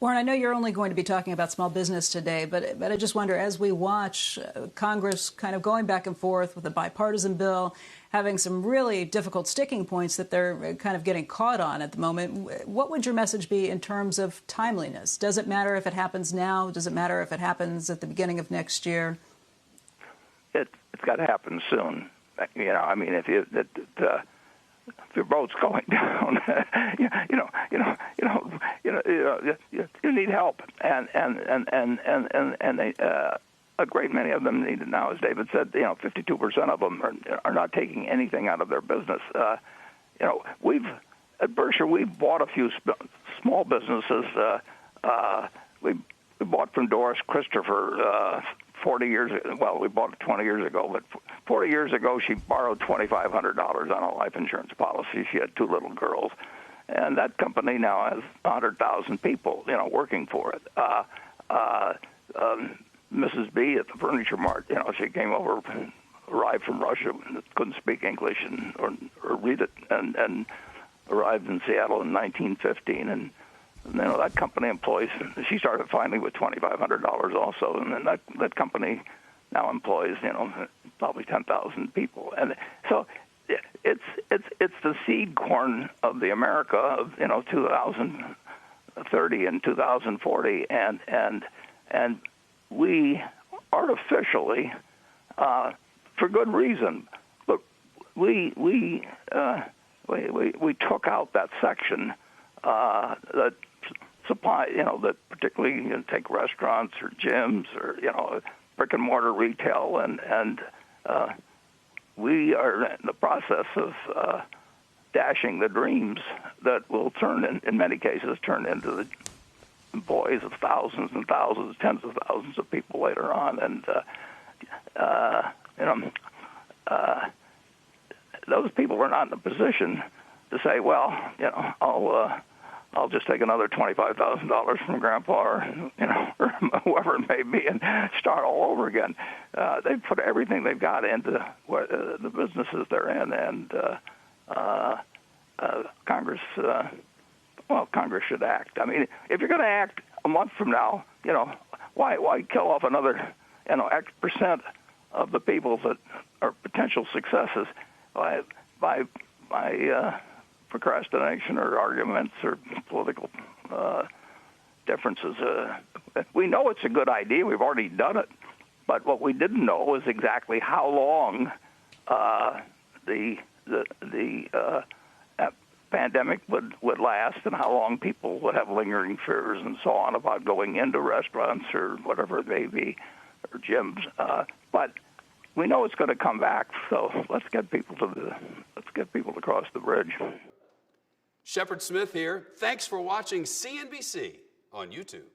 Warren, I know you're only going to be talking about small business today, but I just wonder, as we watch Congress kind of going back and forth with a bipartisan bill, having some really difficult sticking points that they're kind of getting caught on at the moment, what would your message be in terms of timeliness? Does it matter if it happens now? Does it matter if it happens at the beginning of next year? It's got to happen soon. You know, I mean, if your boat's going down, you need help, and a great many of them need it now. As David said, 52% of them are not taking anything out of their business. We've at Berkshire we've bought a few small businesses. We bought from Doris Christopher 40 years ago. Well, we bought it 20 years ago, but 40 years ago she borrowed $2,500 on a life insurance policy. She had two little girls, and that company now has 100,000 people, working for it. Mrs. B at the Furniture Mart, she came over, arrived from Russia, couldn't speak English or read it, and arrived in Seattle in 1915, and that company employs. She started finally with $2,500 also, and then that company now employs probably 10,000 people, and so it's the seed corn of the America of 2030 and 2040, and we artificially, for good reason, but we took out that section that supply, that particularly take restaurants or gyms or brick and mortar retail, and we are in the process of dashing the dreams that will in many cases turn into the employees of thousands and thousands, tens of thousands of people later on, and those people were not in a position to say, well, I'll just take another $25,000 from Grandpa or whoever it may be and start all over again. They've put everything they've got into the businesses they're in, and Congress. Congress should act. I mean, if you're going to act a month from now, why kill off another, X percent of the people that are potential successes by procrastination or arguments or political differences? We know it's a good idea. We've already done it, but what we didn't know was exactly how long the pandemic would last, and how long people would have lingering fears and so on about going into restaurants or whatever it may be, or gyms. But we know it's going to come back, so let's get people to cross the bridge. Shepard Smith here. Thanks for watching CNBC on YouTube.